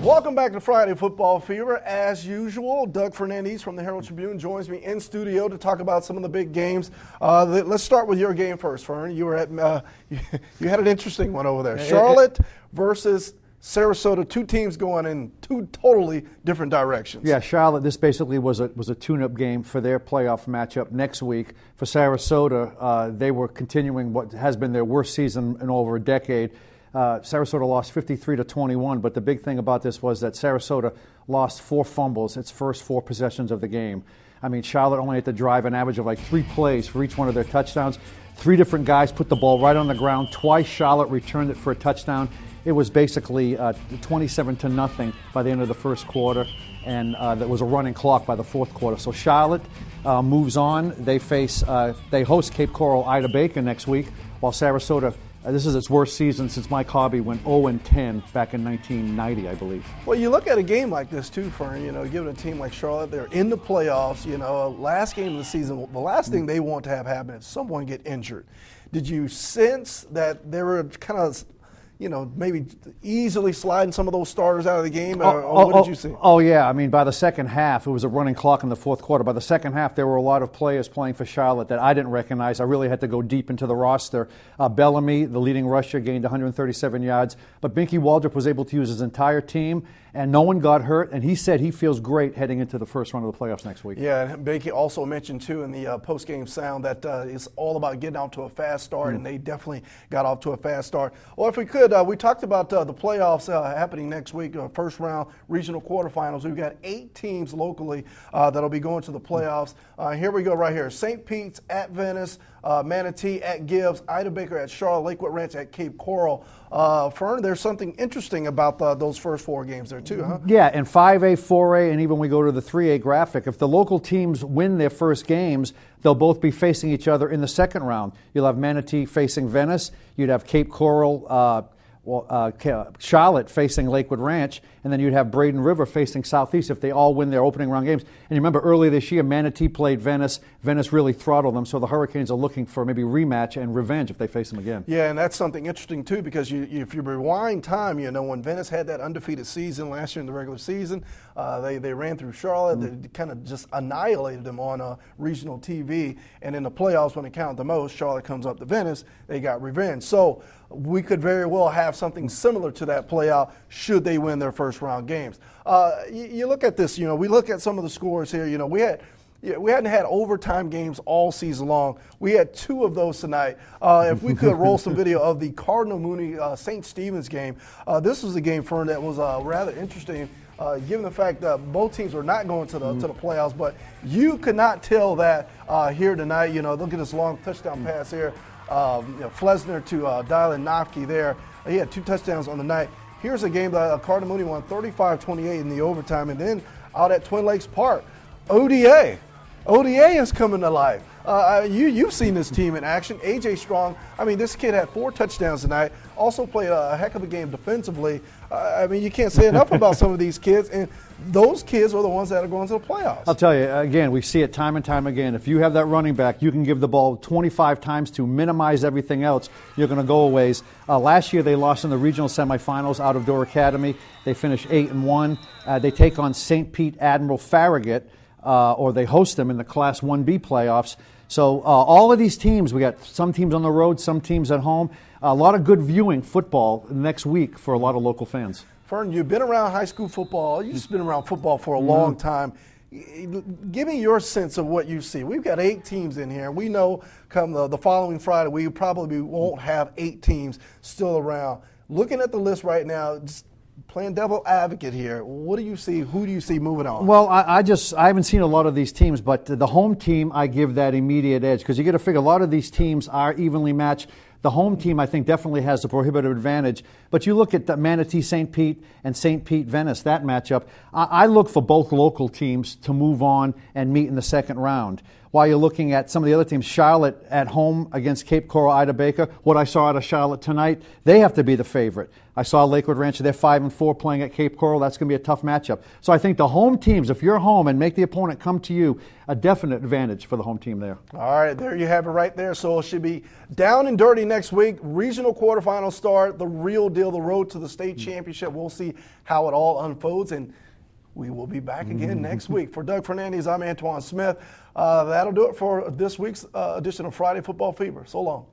Welcome back to Friday Football Fever. As usual, Doug Fernandes from the Herald-Tribune joins me in studio to talk about some of the big games. Let's start with your game first, Fern. You were at you had an interesting one over there. Charlotte versus Sarasota, two teams going in two totally different directions. Yeah, Charlotte, this basically was a tune-up game for their playoff matchup next week. For Sarasota, they were continuing what has been their worst season in over a decade. Sarasota lost 53-21, but the big thing about this was that Sarasota lost 4 fumbles its first 4 possessions of the game. I mean, Charlotte only had to drive an average of like 3 plays for each one of their touchdowns. 3 different guys put the ball right on the ground. Twice Charlotte returned it for a touchdown. It was basically 27-0 by the end of the first quarter, and there was a running clock by the fourth quarter. So Charlotte moves on. They host Cape Coral Ida Baker next week, while Sarasota, this is its worst season since Mike Hobby went 0-10 back in 1990, I believe. Well, you look at a game like this too, Fern, giving a team like Charlotte, they're in the playoffs, last game of the season, the last thing they want to have happen is someone get injured. Did you sense that they were kind of maybe easily sliding some of those starters out of the game? Or what did you see? Oh, yeah. I mean, by the second half, it was a running clock in the fourth quarter. By the second half, there were a lot of players playing for Charlotte that I didn't recognize. I really had to go deep into the roster. Bellamy, the leading rusher, gained 137 yards. But Binky Waldrop was able to use his entire team, and no one got hurt. And he said he feels great heading into the first round of the playoffs next week. Yeah, and Binky also mentioned, too, in the post-game sound that it's all about getting out to a fast start, and they definitely got off to a fast start. Well, if we could, we talked about the playoffs happening next week, first round regional quarterfinals. We've got 8 teams locally that'll be going to the playoffs. Here we go right here. St. Pete's at Venice, Manatee at Gibbs, Ida Baker at Charlotte, Lakewood Ranch at Cape Coral. Fern, there's something interesting about those first 4 games there too, huh? Yeah, and 5A, 4A, and even we go to the 3A graphic. If the local teams win their first games, they'll both be facing each other in the second round. You'll have Manatee facing Venice. You'd have Cape Coral, Charlotte facing Lakewood Ranch, and then you'd have Braden River facing Southeast if they all win their opening round games. And you remember earlier this year, Manatee played Venice. Venice really throttled them, so the Hurricanes are looking for maybe rematch and revenge if they face them again. Yeah, and that's something interesting, too, because if you rewind time, when Venice had that undefeated season last year in the regular season, they ran through Charlotte. They kind of just annihilated them on regional TV. And in the playoffs, when it counted the most, Charlotte comes up to Venice. They got revenge. So we could very well have something similar to that play out should they win their first round games. You look at this, we look at some of the scores here. We hadn't had overtime games all season long. We had 2 of those tonight. If we could roll some video of the Cardinal Mooney St. Stephen's game. This was a game, Fern, that was rather interesting. Given the fact that both teams were not going to the playoffs, but you could not tell that here tonight. Look at this long touchdown pass here. Flesner to Dylan Nofke there. He had 2 touchdowns on the night. Here's a game that Cardinal Mooney won 35-28 in the overtime, and then out at Twin Lakes Park, ODA is coming to life. You've seen this team in action. A.J. Strong, this kid had 4 touchdowns tonight, also played a heck of a game defensively. You can't say enough about some of these kids, and those kids are the ones that are going to the playoffs. I'll tell you, again, we see it time and time again. If you have that running back, you can give the ball 25 times to minimize everything else. You're going to go a ways. Last year, they lost in the regional semifinals out of Door Academy. They finished 8-1. They take on St. Pete Admiral Farragut, or they host them in the Class 1B playoffs. So all of these teams, we got some teams on the road, some teams at home. A lot of good viewing football next week for a lot of local fans. Fern, you've been around high school football. You've just been around football for a long time. Give me your sense of what you see. We've got 8 teams in here. We know come the following Friday, we probably won't have 8 teams still around. Looking at the list right now, just playing devil advocate here, what do you see? Who do you see moving on? Well, I haven't seen a lot of these teams, but the home team, I give that immediate edge because you got to figure a lot of these teams are evenly matched. The home team, I think, definitely has the prohibitive advantage. But you look at the Manatee St. Pete and St. Pete Venice, that matchup. I look for both local teams to move on and meet in the second round. while you're looking at some of the other teams. Charlotte at home against Cape Coral, Ida Baker. What I saw out of Charlotte tonight, they have to be the favorite. I saw Lakewood Rancher, they're 5-4 playing at Cape Coral. That's going to be a tough matchup. So I think the home teams, if you're home and make the opponent come to you, a definite advantage for the home team there. All right, there you have it right there. So it should be down and dirty next week. Regional quarterfinal start, the real deal, the road to the state championship. We'll see how it all unfolds, and we will be back again next week. For Doug Fernandes, I'm Antawan Smith. That'll do it for this week's edition of Friday Football Fever. So long.